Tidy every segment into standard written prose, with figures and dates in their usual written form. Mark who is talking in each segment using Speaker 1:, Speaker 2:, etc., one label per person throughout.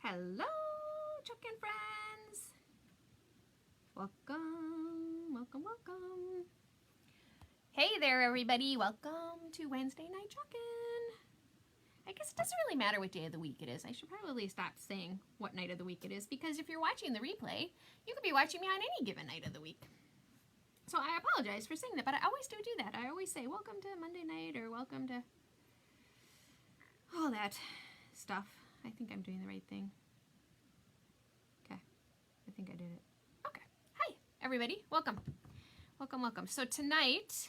Speaker 1: Hello, Chuck and friends. Welcome, welcome, welcome. Hey there, everybody. Welcome to Wednesday Night Chuckin'. I guess it doesn't really matter what day of the week it is. I should probably stop saying what night of the week it is, because if you're watching the replay, you could be watching me on any given night of the week. So I apologize for saying that, but I always do that. I always say welcome to Monday night or welcome to all that stuff. I think I'm doing the right thing. Okay, I think I did it. Okay, hi everybody, welcome. Welcome, welcome. So tonight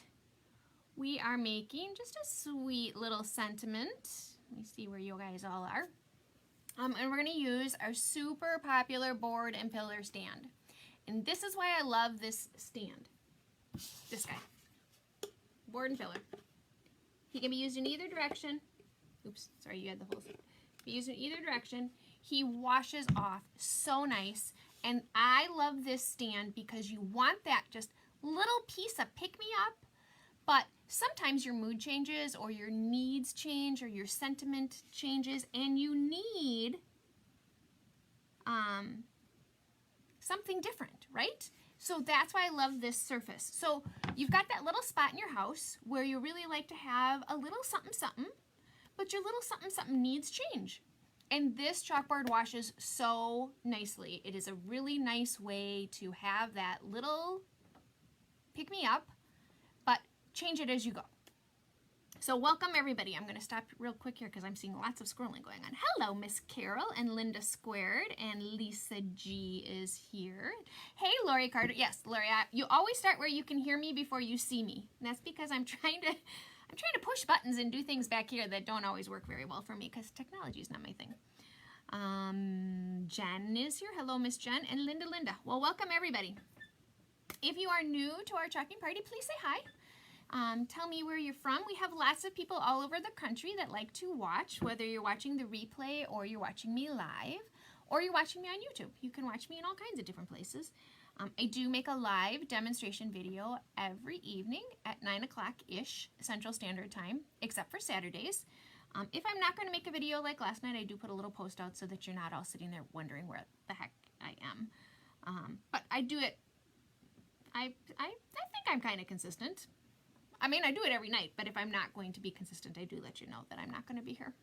Speaker 1: we are making just a sweet little sentiment. Let me see where you guys all are. And we're gonna use our super popular board and pillar stand. And this is why I love this stand. This guy, board and pillar. He can be used in either direction. Oops, sorry, you had the whole thing. Be used in either direction. He washes off so nice, and I love this stand because you want that just little piece of pick-me-up, but sometimes your mood changes or your needs change or your sentiment changes, and you need something different, right? So that's why I love this surface. So you've got that little spot in your house where you really like to have a little something something, but your little something something needs change. And this chalkboard washes so nicely. It is a really nice way to have that little pick me up, but change it as you go. So welcome everybody. I'm gonna stop real quick here because I'm seeing lots of scrolling going on. Hello, Miss Carol and Linda Squared, and Lisa G is here. Hey, Lori Carter. Yes, Lori, you always start where you can hear me before you see me. And that's because I'm trying to push buttons and do things back here that don't always work very well for me because technology is not my thing. Jen is here. Hello, Miss Jen, and Linda. Well, welcome everybody. If you are new to our chalking party, please say hi. Tell me where you're from. We have lots of people all over the country that like to watch, whether you're watching the replay or you're watching me live or you're watching me on YouTube. You can watch me in all kinds of different places. I do make a live demonstration video every evening at 9 o'clock-ish Central Standard Time, except for Saturdays. If I'm not going to make a video like last night, I do put a little post out so that you're not all sitting there wondering where the heck I am. But I do it, I think I'm kind of consistent. I mean, I do it every night, but if I'm not going to be consistent, I do let you know that I'm not going to be here.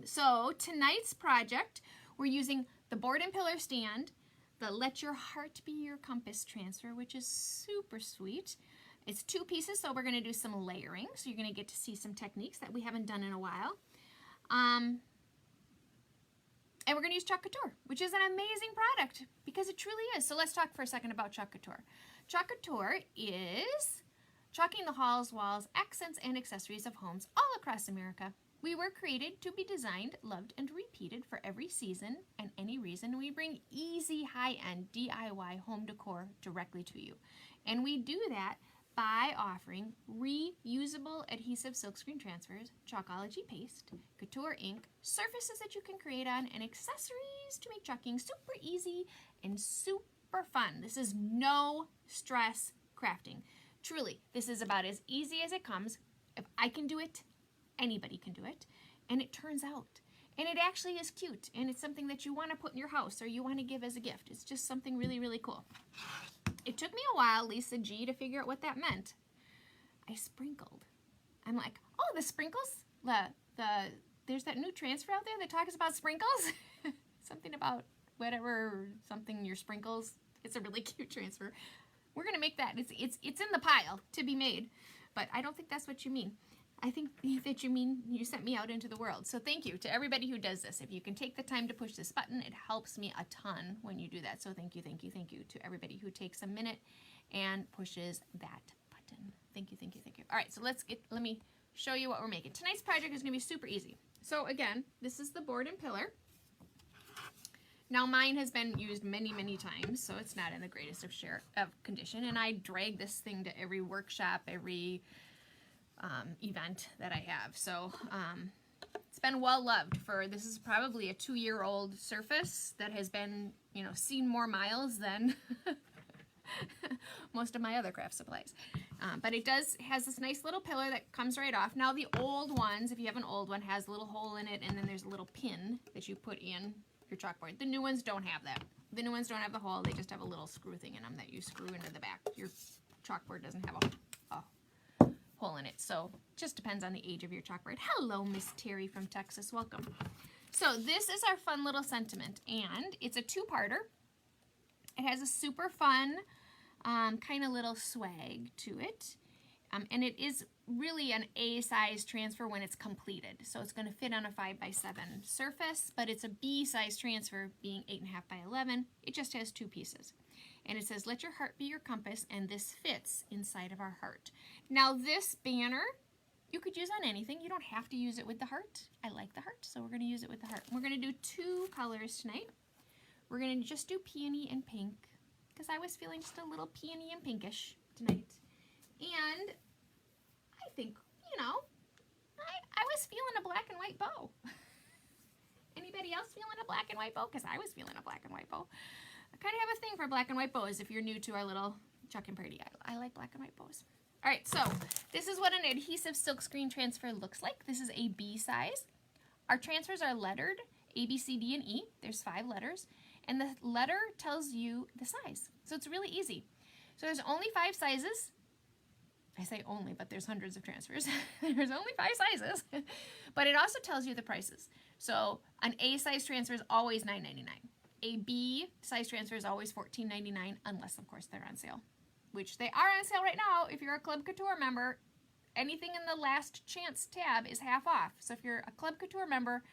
Speaker 1: So tonight's project, we're using the board and pillar stand, the Let Your Heart Be Your Compass transfer, which is super sweet. It's 2 pieces, so we're going to do some layering. So you're going to get to see some techniques that we haven't done in a while. And we're going to use Chalk Couture, which is an amazing product because it truly is. So let's talk for a second about Chalk Couture. Chalk Couture is chalking the halls, walls, accents, and accessories of homes all across America. We were created to be designed, loved, and repeated for every season and any reason. We bring easy, high-end DIY home decor directly to you. And we do that by offering reusable adhesive silkscreen transfers, Chalkology paste, Couture ink, surfaces that you can create on, and accessories to make chalking super easy and super fun. This is no stress crafting. Truly, this is about as easy as it comes. If I can do it, anybody can do it. And it turns out. And it actually is cute. And it's something that you want to put in your house or you want to give as a gift. It's just something really, really cool. It took me a while, Lisa G, to figure out what that meant. I sprinkled. I'm like, oh, the sprinkles? There's that new transfer out there that talks about sprinkles. Something about whatever, something your sprinkles. It's a really cute transfer. We're gonna make that. It's in the pile to be made, but I don't think that's what you mean. I think that you mean you sent me out into the world. So thank you to everybody who does this. If you can take the time to push this button, it helps me a ton when you do that. So thank you to everybody who takes a minute and pushes that button. Thank you. All right, so let me show you what we're making. Tonight's project is gonna be super easy. So again, this is the board and pillar. Now mine has been used many, many times, so it's not in the greatest of condition, and I drag this thing to every workshop, every event that I have. So it's been well loved. This is probably a 2-year-old surface that has been, seen more miles than most of my other craft supplies. But it has this nice little pillar that comes right off. Now the old ones, if you have an old one, has a little hole in it, and then there's a little pin that you put in your chalkboard. The new ones don't have that. The new ones don't have the hole. They just have a little screw thing in them that you screw into the back. Your chalkboard doesn't have a hole in it. So just depends on the age of your chalkboard. Hello, Miss Terry from Texas. Welcome. So this is our fun little sentiment, and it's a two-parter. It has a super fun kind of little swag to it. And it is really an A size transfer when it's completed. So it's going to fit on a 5x7 surface, but it's a B size transfer being 8.5 by 11. It just has two pieces. And it says, let your heart be your compass, and this fits inside of our heart. Now this banner, you could use on anything. You don't have to use it with the heart. I like the heart, so we're going to use it with the heart. We're going to do two colors tonight. We're going to just do peony and pink, because I was feeling just a little peony and pinkish tonight. And I think, you know, I was feeling a black and white bow. Anybody else feeling a black and white bow? Because I was feeling a black and white bow. I kind of have a thing for black and white bows if you're new to our little chucking party. I like black and white bows. All right, so this is what an adhesive silk screen transfer looks like. This is a B size. Our transfers are lettered, A, B, C, D, and E. There's 5 letters. And the letter tells you the size. So it's really easy. So there's only 5 sizes. I say only, but there's hundreds of transfers. There's only 5 sizes. But it also tells you the prices. So an A size transfer is always $9.99. A B size transfer is always $14.99, unless, of course, they're on sale. Which they are on sale right now. If you're a Club Couture member, anything in the last chance tab is half off. So if you're a Club Couture member,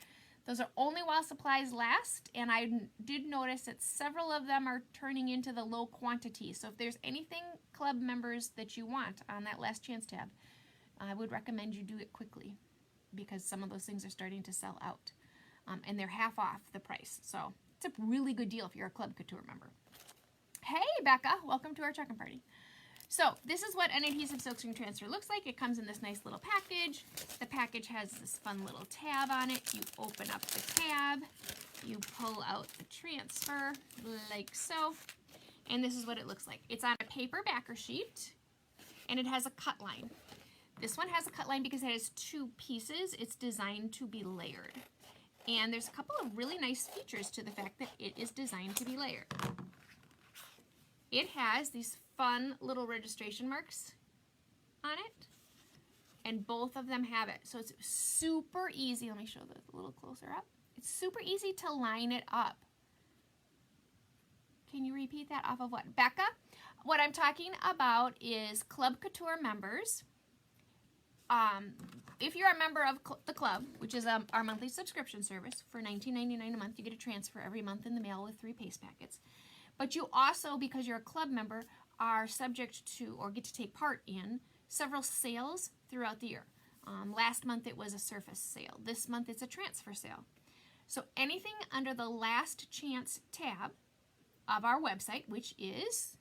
Speaker 1: those are only while supplies last, and I did notice that several of them are turning into the low quantity. So if there's anything club members that you want on that last chance tab, I would recommend you do it quickly, because some of those things are starting to sell out, and they're half off the price. So it's a really good deal if you're a Club Couture member. Hey, Becca, welcome to our check-in party. So this is what an adhesive silkscreen transfer looks like. It comes in this nice little package. The package has this fun little tab on it. You open up the tab, you pull out the transfer like so, and this is what it looks like. It's on a paper backer sheet, and it has a cut line. This one has a cut line because it has 2 pieces. It's designed to be layered. And there's a couple of really nice features to the fact that it is designed to be layered. It has these fun little registration marks on it, and both of them have it. So it's super easy. Let me show this a little closer up. It's super easy to line it up. Can you repeat that off of what? Becca, what I'm talking about is Club Couture members. If you're a member of the club, which is our monthly subscription service, for $19.99 a month, you get a transfer every month in the mail with 3 paste packets. But you also, because you're a club member, are subject to, or get to take part in, several sales throughout the year. Last month it was a surface sale. This month it's a transfer sale. So anything under the last chance tab of our website, which is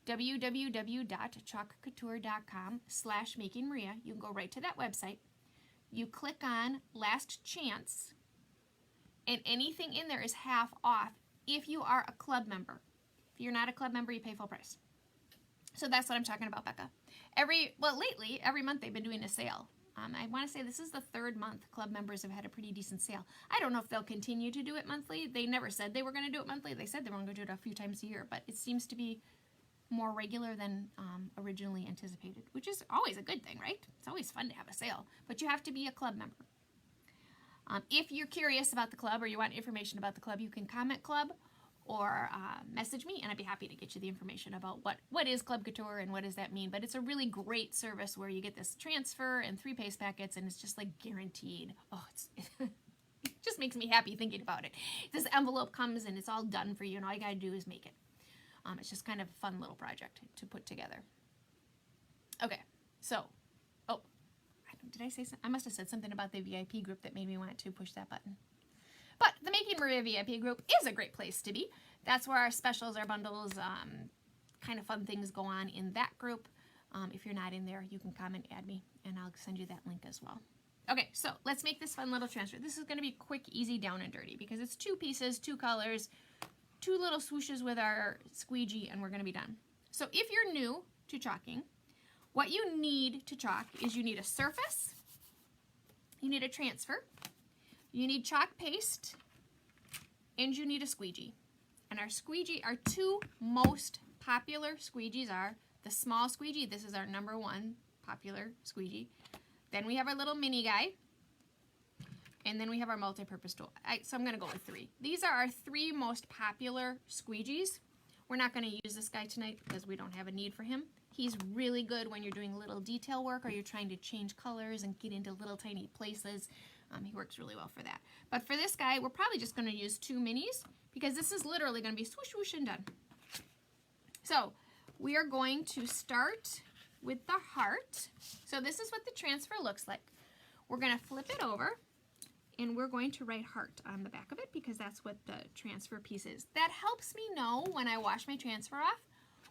Speaker 1: www.chalkcouture.com/makingmaria. You can go right to that website. You click on last chance, and anything in there is half off if you are a club member. If you're not a club member, you pay full price. So that's what I'm talking about, Becca. Lately, every month they've been doing a sale. I want to say this is the 3rd month club members have had a pretty decent sale. I don't know if they'll continue to do it monthly. They never said they were going to do it monthly. They said they were going to do it a few times a year, but it seems to be more regular than originally anticipated, which is always a good thing, right? It's always fun to have a sale, but you have to be a club member. If you're curious about the club or you want information about the club, you can comment club or message me, and I'd be happy to get you the information about what is Club Couture and what does that mean. But it's a really great service where you get this transfer and 3 paste packets, and it's just like guaranteed. Oh, it just makes me happy thinking about it. This envelope comes and it's all done for you, and all you gotta do is make it. It's just kind of a fun little project to put together. Okay, so, did I say something? I must have said something about the VIP group that made me want to push that button. But the Making Maria VIP group is a great place to be. That's where our specials, our bundles, kind of fun things go on in that group. If you're not in there, you can come and add me, and I'll send you that link as well. Okay, so let's make this fun little transfer. This is going to be quick, easy, down and dirty, because it's 2 pieces, 2 colors, 2 little swooshes with our squeegee, and we're going to be done. So if you're new to chalking, what you need to chalk is you need a surface, you need a transfer, you need chalk paste, and you need a squeegee. And our two most popular squeegees are the small squeegee. This is our #1 popular squeegee. Then we have our little mini guy. And then we have our multi-purpose tool. So I'm going to go with 3. These are our 3 most popular squeegees. We're not going to use this guy tonight because we don't have a need for him. He's really good when you're doing little detail work or you're trying to change colors and get into little tiny places. He works really well for that. But for this guy, we're probably just going to use 2 minis because this is literally going to be swoosh, swoosh, and done. So we are going to start with the heart. So this is what the transfer looks like. We're going to flip it over and we're going to write heart on the back of it because that's what the transfer piece is. That helps me know when I wash my transfer off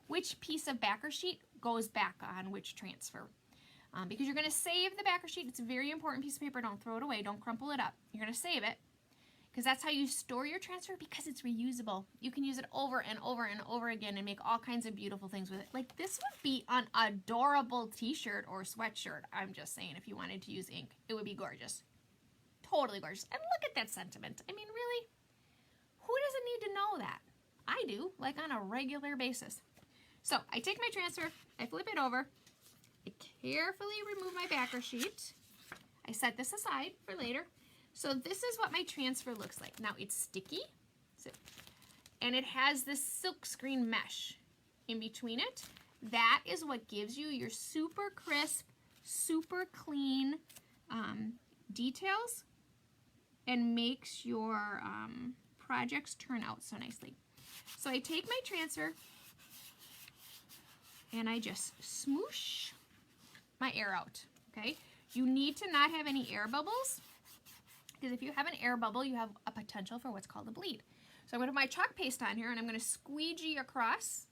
Speaker 1: which piece of backer sheet goes back on which transfer. Because you're going to save the backer sheet. It's a very important piece of paper. Don't throw it away. Don't crumple it up. You're going to save it because that's how you store your transfer because it's reusable. You can use it over and over and over again and make all kinds of beautiful things with it. Like this would be an adorable t-shirt or sweatshirt. I'm just saying if you wanted to use ink, it would be gorgeous. Totally gorgeous. And look at that sentiment. I mean, really? Who doesn't need to know that? I do, like on a regular basis. So I take my transfer, I flip it over, I carefully remove my backer sheet. I set this aside for later. So this is what my transfer looks like. Now it's sticky, and it has this silk screen mesh in between it. That is what gives you your super crisp, super clean details and makes your projects turn out so nicely. So I take my transfer and I just smoosh my air out, okay? You need to not have any air bubbles because if you have an air bubble, you have a potential for what's called a bleed. So I'm going to put my chalk paste on here and I'm going to squeegee across.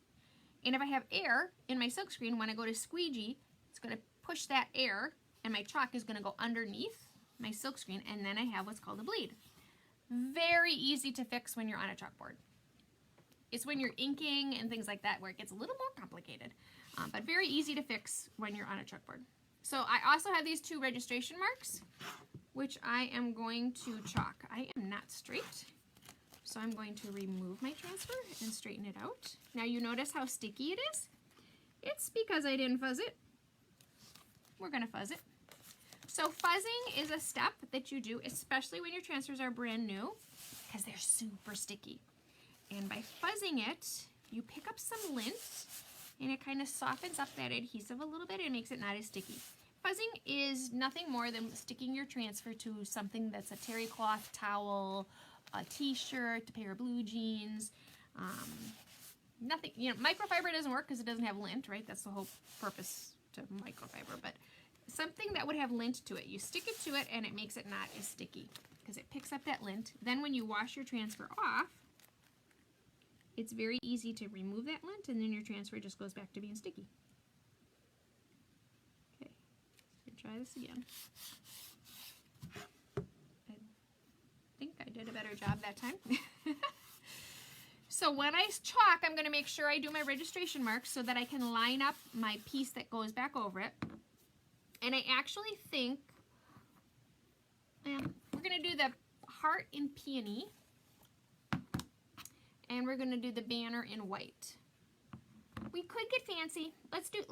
Speaker 1: And if I have air in my silk screen, when I go to squeegee, it's going to push that air and my chalk is going to go underneath my silk screen and then I have what's called a bleed. Very easy to fix when you're on a chalkboard. It's when you're inking and things like that where it gets a little more complicated, but very easy to fix when you're on a chalkboard. So I also have these 2 registration marks, which I am going to chalk. I am not straight, so I'm going to remove my transfer and straighten it out. Now you notice how sticky it is? It's because I didn't fuzz it. We're going to fuzz it. So fuzzing is a step that you do, especially when your transfers are brand new, because they're super sticky. And by fuzzing it, you pick up some lint, and it kind of softens up that adhesive a little bit and makes it not as sticky. Fuzzing is nothing more than sticking your transfer to something that's a terry cloth towel, a t-shirt, a pair of blue jeans, nothing, microfiber doesn't work because it doesn't have lint, right? That's the whole purpose to microfiber, but something that would have lint to it. You stick it to it and it makes it not as sticky because it picks up that lint. Then when you wash your transfer off, it's very easy to remove that lint and then your transfer just goes back to being sticky. Okay, let's try this again. I think I did a better job that time. So when I chalk, I'm going to make sure I do my registration marks so that I can line up my piece that goes back over it. And I actually think we're going to do the heart in peony. And we're going to do the banner in white. We could get fancy. Let's get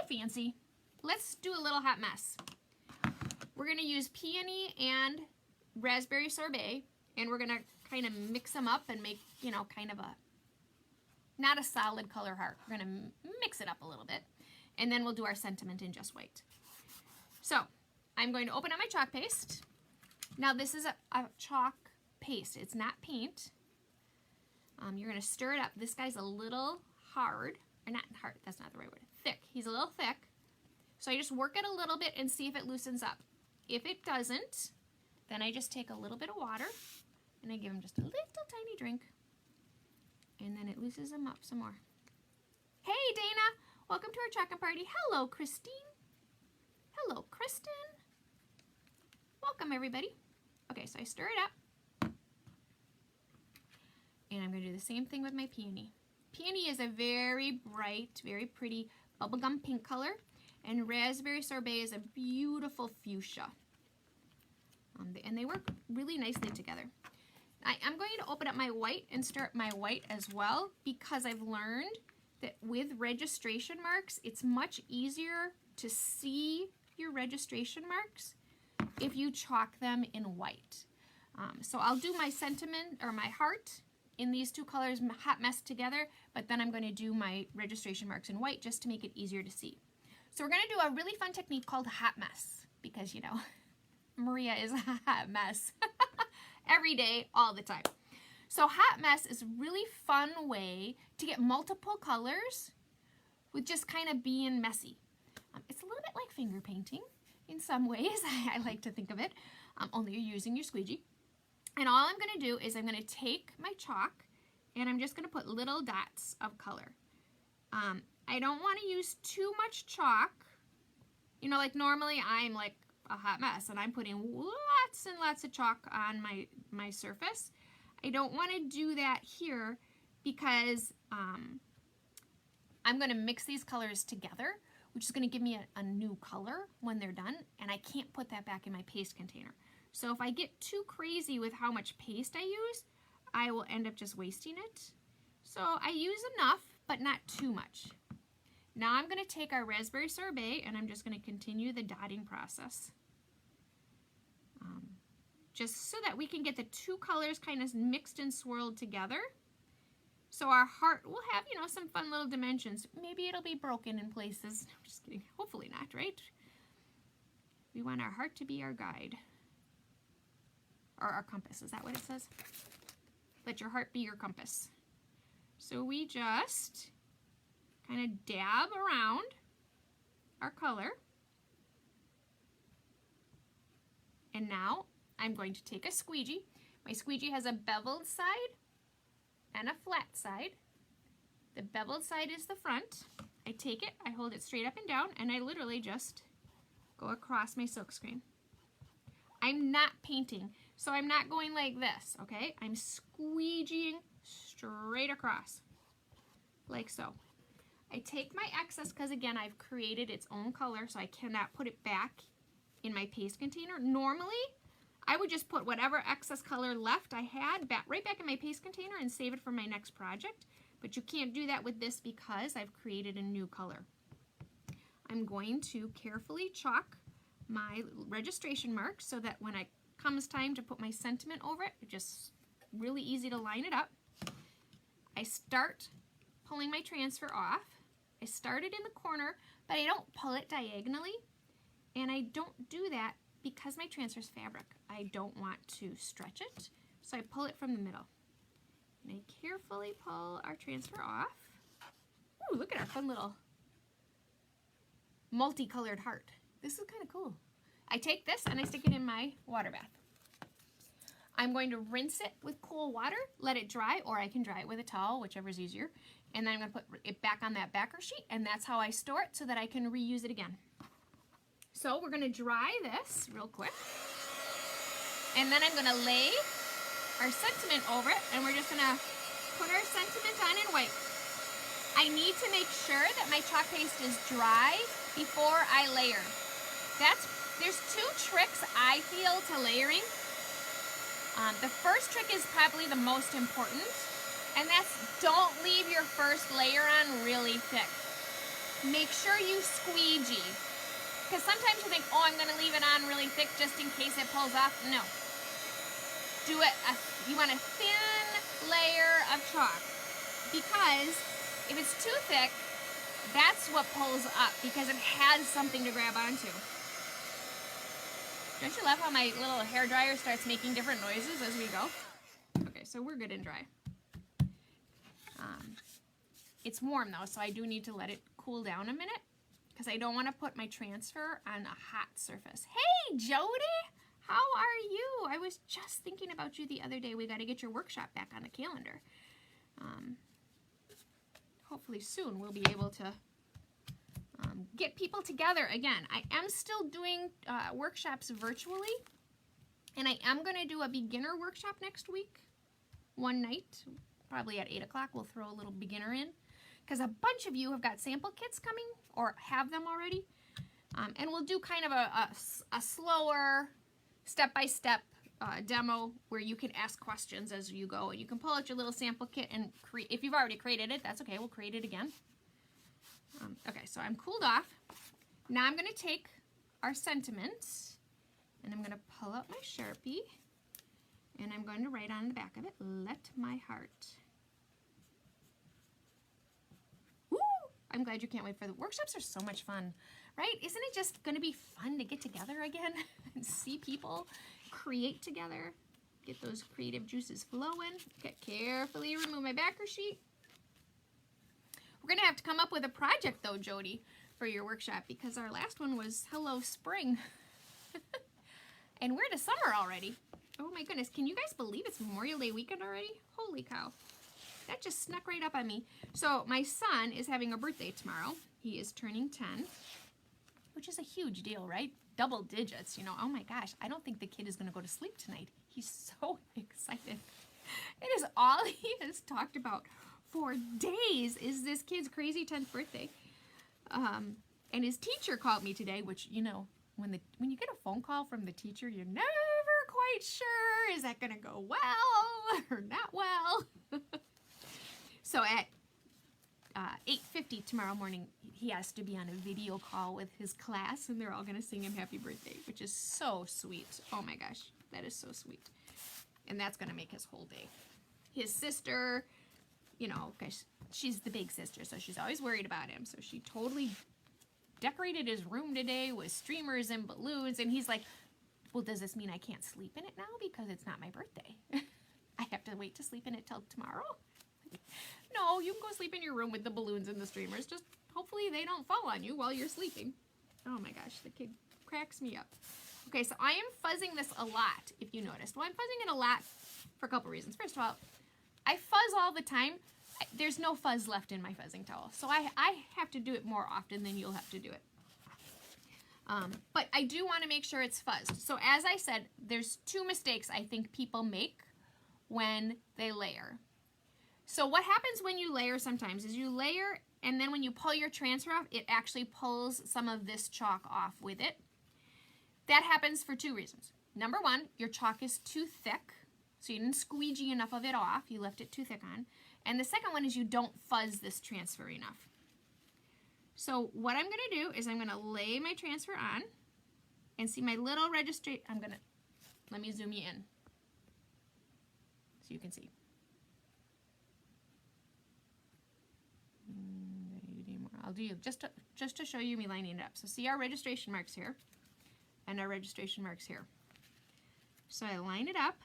Speaker 1: fancy. Let's do a little hot mess. We're going to use peony and raspberry sorbet, and we're going to kind of mix them up and make, kind of not a solid color heart. We're going to mix it up a little bit, and then we'll do our sentiment in just white. So I'm going to open up my chalk paste. Now this is a chalk paste. It's not paint. You're going to stir it up. This guy's a little hard, or not hard, that's not the right word, thick. He's a little thick. So I just work it a little bit and see if it loosens up. If it doesn't, then I just take a little bit of water and I give him just a little tiny drink. And then it loosens him up some more. Hey Dana, welcome to our check-in party. Hello Christine. Hello Kristen. Welcome everybody. Okay, so I stir it up. And I'm going to do the same thing with my peony. Peony is a very bright, very pretty bubblegum pink color. And raspberry sorbet is a beautiful fuchsia. And they work really nicely together. I'm going to open up my white and start my white as well, because I've learned that with registration marks, it's much easier to see your registration marks if you chalk them in white. So I'll do my sentiment or my heart in these two colors, Hot Mess, together, but then I'm going to do my registration marks in white just to make it easier to see. So we're going to do a really fun technique called Hot Mess, because, you know, Maria is a hot mess every day, all the time. So Hot Mess is a really fun way to get multiple colors with just kind of being messy. It's a little bit like finger painting in some ways. I like to think of it, only you're using your squeegee. And all I'm going to do is I'm going to take my chalk and I'm just going to put little dots of color. I don't want to use too much chalk. You know, like normally I'm like a hot mess and I'm putting lots and lots of chalk on my surface. I don't want to do that here because I'm going to mix these colors together, which is going to give me a new color when they're done, and I can't put that back in my paste container. So if I get too crazy with how much paste I use, I will end up just wasting it. So I use enough, but not too much. Now I'm going to take our raspberry sorbet and I'm just going to continue the dotting process. Just so that we can get the two colors kind of mixed and swirled together. So our heart will have, you know, some fun little dimensions. Maybe it'll be broken in places. I'm just kidding. Hopefully not, right? We want our heart to be our guide. Or our compass. Is that what it says? Let your heart be your compass. So we just kind of dab around our color. And now I'm going to take a squeegee. My squeegee has a beveled side and a flat side. The beveled side is the front. I take it, I hold it straight up and down, and I literally just go across my silk screen. I'm not painting, so I'm not going like this, okay? I'm squeegeeing straight across, like so. I take my excess, because again, I've created its own color, so I cannot put it back in my paste container. Normally, I would just put whatever excess color left I had right back in my paste container and save it for my next project. But you can't do that with this because I've created a new color. I'm going to carefully chalk my registration mark so that when it comes time to put my sentiment over it, it's just really easy to line it up. I start pulling my transfer off. I started in the corner, but I don't pull it diagonally. And I don't do that because my transfer is fabric. I don't want to stretch it, so I pull it from the middle. And I carefully pull our transfer off. Ooh, look at our fun little multicolored heart. This is kind of cool. I take this and I stick it in my water bath. I'm going to rinse it with cool water, let it dry, or I can dry it with a towel, whichever is easier. And then I'm going to put it back on that backer sheet, and that's how I store it so that I can reuse it again. So we're going to dry this real quick. And then I'm going to lay our sentiment over it, and we're just going to put our sentiment on in white. I need to make sure that my chalk paste is dry before I layer. There's two tricks I feel to layering. The first trick is probably the most important, and that's don't leave your first layer on really thick. Make sure you squeegee. Because sometimes you think, oh, I'm going to leave it on really thick just in case it pulls off. No. Do it, you want a thin layer of chalk. Because if it's too thick, that's what pulls up because it has something to grab onto. Don't you love how my little hairdryer starts making different noises as we go? Okay, so we're good and dry. It's warm though, so I do need to let it cool down a minute because I don't want to put my transfer on a hot surface. Hey, Jody! How are you? I was just thinking about you the other day. We got to get your workshop back on the calendar. Hopefully soon we'll be able to get people together again. I am still doing workshops virtually, and I am going to do a beginner workshop next week, one night, probably at 8 o'clock. We'll throw a little beginner in because a bunch of you have got sample kits coming or have them already, and we'll do kind of a slower step-by-step demo where you can ask questions as you go, and you can pull out your little sample kit and create. If you've already created it, that's okay. We'll create it again. Okay, so I'm cooled off. Now I'm going to take our sentiments, and I'm going to pull out my Sharpie, and I'm going to write on the back of it, "Let my heart." Woo! I'm glad you can't wait for the workshops. Are so much fun, right? Isn't it just going to be fun to get together again and see people create together? Get those creative juices flowing. Okay, carefully remove my backer sheet. We're going to have to come up with a project, though, Jody, for your workshop, because our last one was Hello Spring. And we're into summer already. Oh, my goodness. Can you guys believe it's Memorial Day weekend already? Holy cow. That just snuck right up on me. So my son is having a birthday tomorrow. He is turning 10, which is a huge deal, right? Double digits, you know. Oh, my gosh. I don't think the kid is going to go to sleep tonight. He's so excited. It is all he has talked about for days is this kid's crazy 10th birthday. And his teacher called me today, which, you know, when you get a phone call from the teacher, you're never quite sure, is that going to go well or not well? So at 8:50 tomorrow morning, he has to be on a video call with his class, and they're all going to sing him happy birthday, which is so sweet. Oh my gosh, that is so sweet. And that's going to make his whole day. His sister, you know, because she's the big sister, so she's always worried about him. So she totally decorated his room today with streamers and balloons. And he's like, well, does this mean I can't sleep in it now because it's not my birthday? I have to wait to sleep in it till tomorrow? No, you can go sleep in your room with the balloons and the streamers. Just hopefully they don't fall on you while you're sleeping. Oh my gosh, the kid cracks me up. Okay, so I am fuzzing this a lot, if you noticed. Well, I'm fuzzing it a lot for a couple reasons. First of all, I fuzz all the time. There's no fuzz left in my fuzzing towel. So I have to do it more often than you'll have to do it. But I do want to make sure it's fuzzed. So as I said, there's two mistakes I think people make when they layer. So what happens when you layer sometimes is you layer, and then when you pull your transfer off, it actually pulls some of this chalk off with it. That happens for two reasons. Number one, your chalk is too thick, so you didn't squeegee enough of it off. You left it too thick on. And the second one is you don't fuzz this transfer enough. So what I'm going to do is I'm going to lay my transfer on and see my little registry. Let me zoom you in so you can see. I'll do just to show you me lining it up. So see our registration marks here and our registration marks here. So I line it up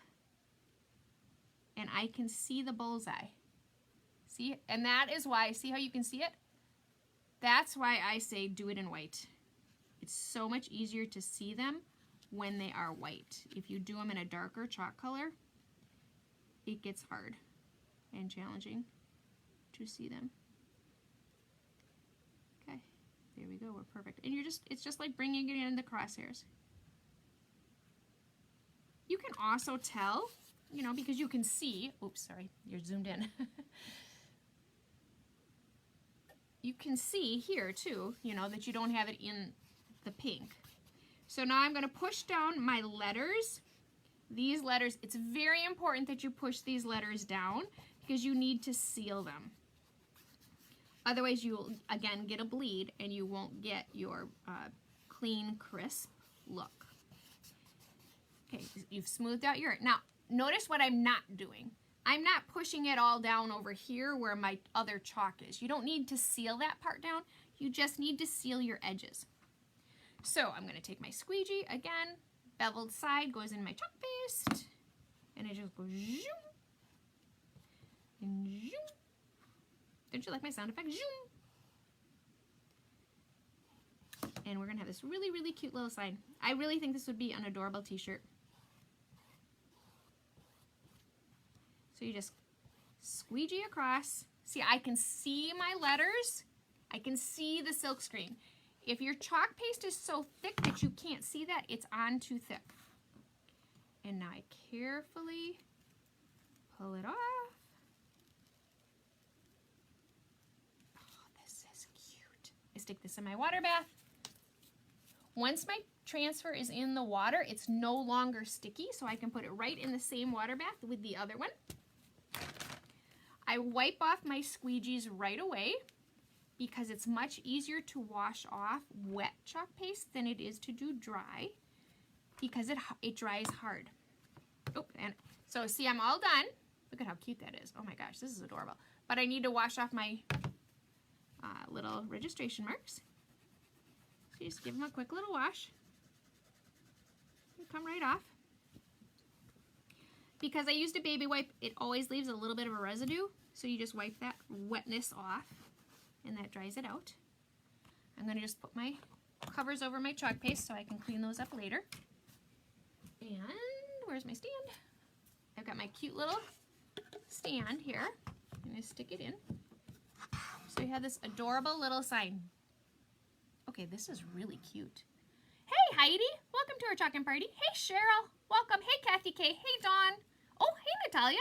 Speaker 1: and I can see the bullseye. See? And that is why, see how you can see it? That's why I say do it in white. It's so much easier to see them when they are white. If you do them in a darker chalk color, it gets hard and challenging to see them. Okay, there we go, we're perfect. And it's just like bringing it in the crosshairs. You can also tell, you know, because you can see, oops, sorry, you're zoomed in. You can see here too, you know, that you don't have it in the pink. So now I'm going to push down my letters. These letters, it's very important that you push these letters down because you need to seal them. Otherwise you'll, again, get a bleed and you won't get your clean, crisp look. Okay, you've smoothed out your, now notice what I'm not doing. I'm not pushing it all down over here where my other chalk is. You don't need to seal that part down. You just need to seal your edges. So I'm going to take my squeegee, again, beveled side goes in my chalk paste, and it just goes zoom, and zoom. Don't you like my sound effect? Zoom. And we're going to have this really, really cute little sign. I really think this would be an adorable t-shirt. So you just squeegee across. See, I can see my letters. I can see the silk screen. If your chalk paste is so thick that you can't see that, it's on too thick. And now I carefully pull it off. Oh, this is cute. I stick this in my water bath. Once my transfer is in the water, it's no longer sticky, so I can put it right in the same water bath with the other one. I wipe off my squeegees right away because it's much easier to wash off wet chalk paste than it is to do dry because it dries hard. Oh, and so see, I'm all done. Look at how cute that is. Oh my gosh, this is adorable. But I need to wash off my little registration marks. So you just give them a quick little wash. Come right off. Because I used a baby wipe, it always leaves a little bit of a residue. So you just wipe that wetness off and that dries it out. I'm going to just put my covers over my chalk paste so I can clean those up later. And where's my stand? I've got my cute little stand here. I'm going to stick it in. So you have this adorable little sign. Okay, this is really cute. Hey Heidi, welcome to our chalking party. Hey Cheryl, welcome. Hey Kathy K. Hey Dawn. Oh, hey Natalia.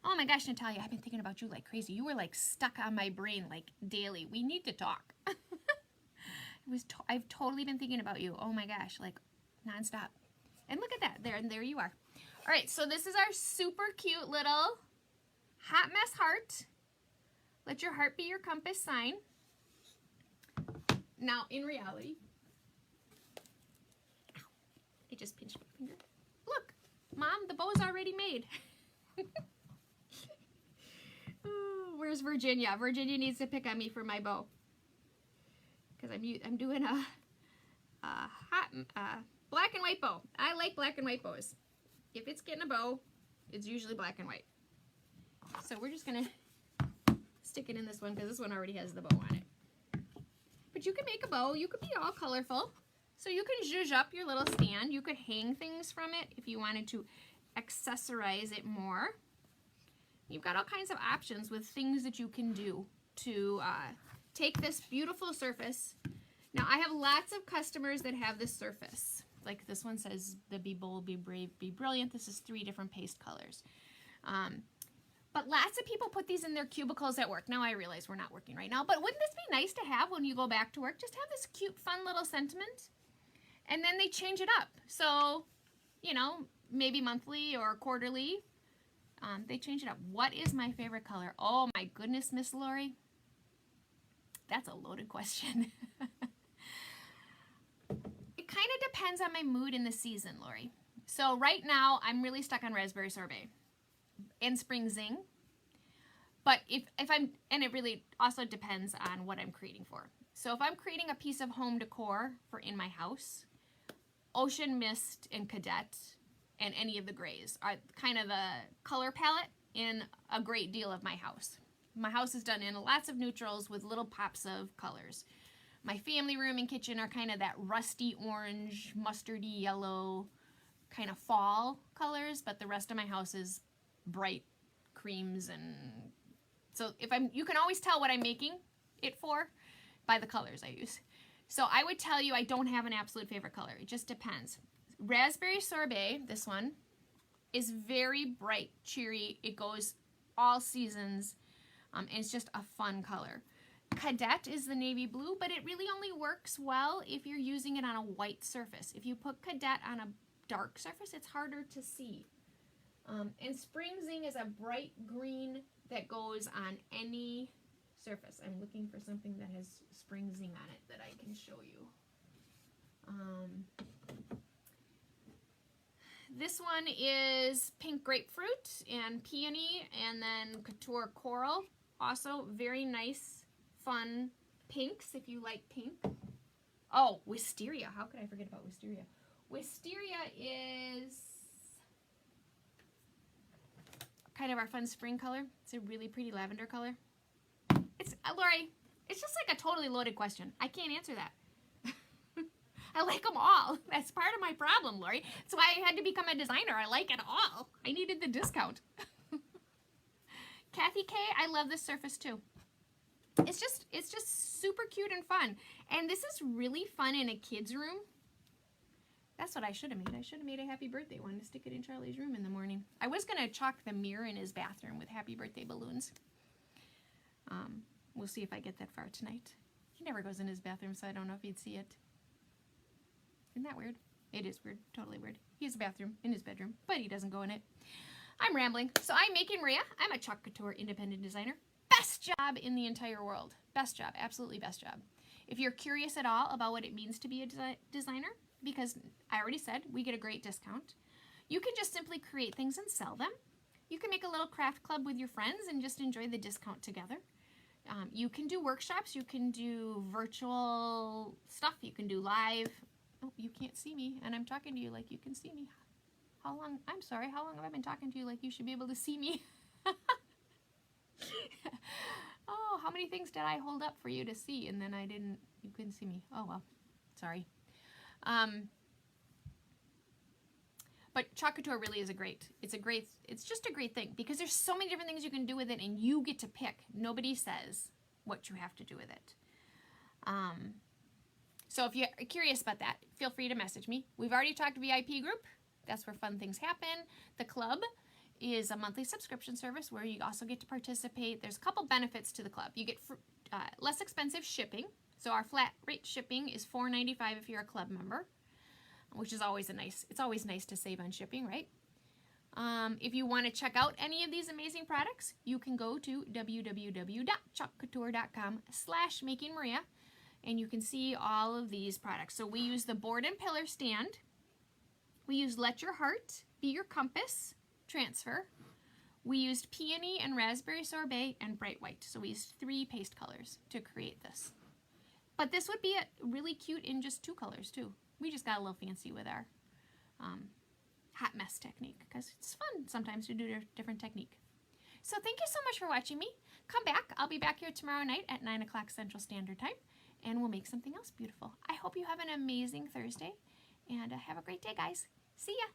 Speaker 1: Oh my gosh, Natalia, I've been thinking about you like crazy. You were like stuck on my brain like daily. We need to talk. I've totally been thinking about you. Oh my gosh, like nonstop. And look at that, there you are. All right, so this is our super cute little hot mess heart. Let your heart be your compass sign. Now, in reality, I just pinched my finger. Look, Mom, the bow's already made. Oh, where's Virginia? Virginia needs to pick on me for my bow. Because I'm doing a hot black and white bow. I like black and white bows. If it's getting a bow, it's usually black and white. So we're just going to stick it in this one because this one already has the bow on it. But you can make a bow. You could be all colorful. So you can zhuzh up your little stand. You could hang things from it if you wanted to accessorize it more. You've got all kinds of options with things that you can do to take this beautiful surface. Now I have lots of customers that have this surface. Like this one says, the Be Bold, Be Brave, Be Brilliant. This is 3 different paste colors. But lots of people put these in their cubicles at work. Now I realize we're not working right now, but wouldn't this be nice to have when you go back to work? Just have this cute, fun little sentiment. And then they change it up. So, you know, maybe monthly or quarterly, they change it up. What is my favorite color? Oh my goodness, Miss Lori. That's a loaded question. It kind of depends on my mood in the season, Lori. So right now, I'm really stuck on raspberry sorbet and spring zing. But if I'm, and it really also depends on what I'm creating for. So if I'm creating a piece of home decor for in my house, Ocean Mist and Cadet and any of the grays are kind of the color palette in a great deal of my house. My house is done in lots of neutrals with little pops of colors. My family room and kitchen are kind of that rusty orange, mustardy yellow, kind of fall colors, but the rest of my house is bright creams. And so you can always tell what I'm making it for by the colors I use. So I would tell you I don't have an absolute favorite color. It just depends. Raspberry Sorbet, this one, is very bright, cheery. It goes all seasons, and it's just a fun color. Cadet is the navy blue, but it really only works well if you're using it on a white surface. If you put Cadet on a dark surface, it's harder to see. And Spring Zing is a bright green that goes on any surface. I'm looking for something that has Spring Zing on it that I can show you. This one is Pink Grapefruit and Peony, and then Couture Coral. Also very nice, fun pinks if you like pink. Oh, Wisteria. How could I forget about Wisteria? Wisteria is kind of our fun spring color. It's a really pretty lavender color. It's, Lori, it's just like a totally loaded question. I can't answer that. I like them all. That's part of my problem, Lori. That's why I had to become a designer. I like it all. I needed the discount. Kathy K, I love this surface too. It's just super cute and fun. And this is really fun in a kid's room. That's what I should have made. I should have made a happy birthday one to stick it in Charlie's room in the morning. I was going to chalk the mirror in his bathroom with happy birthday balloons. We'll see if I get that far tonight. He never goes in his bathroom, so I don't know if he'd see it. Isn't that weird? It is weird. Totally weird. He has a bathroom in his bedroom, but he doesn't go in it. I'm rambling. So I'm Making Maria. I'm a Chalk Couture independent designer. Best job in the entire world. Best job. Absolutely best job. If you're curious at all about what it means to be a designer, because I already said we get a great discount, you can just simply create things and sell them. You can make a little craft club with your friends and just enjoy the discount together. You can do workshops. You can do virtual stuff. You can do live. Oh, you can't see me, and I'm talking to you like you can see me. How long? I'm sorry. How long have I been talking to you like you should be able to see me? Oh, how many things did I hold up for you to see, and then you couldn't see me? Oh, well, sorry. But Chalk Couture really is it's just a great thing because there's so many different things you can do with it and you get to pick. Nobody says what you have to do with it. So if you're curious about that, feel free to message me. We've already talked VIP group. That's where fun things happen. The club is a monthly subscription service where you also get to participate. There's a couple benefits to the club. You get less expensive shipping. So our flat rate shipping is $4.95 if you're a club member, which is always it's always nice to save on shipping, right? If you want to check out any of these amazing products, you can go to www.chalkcouture.com/makingmaria, and you can see all of these products. So we use the board and pillar stand. We use Let Your Heart Be Your Compass transfer. We used peony and raspberry sorbet and bright white. So we used 3 paste colors to create this. But this would be really cute in just 2 colors too. We just got a little fancy with our hot mess technique because it's fun sometimes to do a different technique. So thank you so much for watching me. Come back. I'll be back here tomorrow night at 9 o'clock Central Standard Time, and we'll make something else beautiful. I hope you have an amazing Thursday, and have a great day, guys. See ya.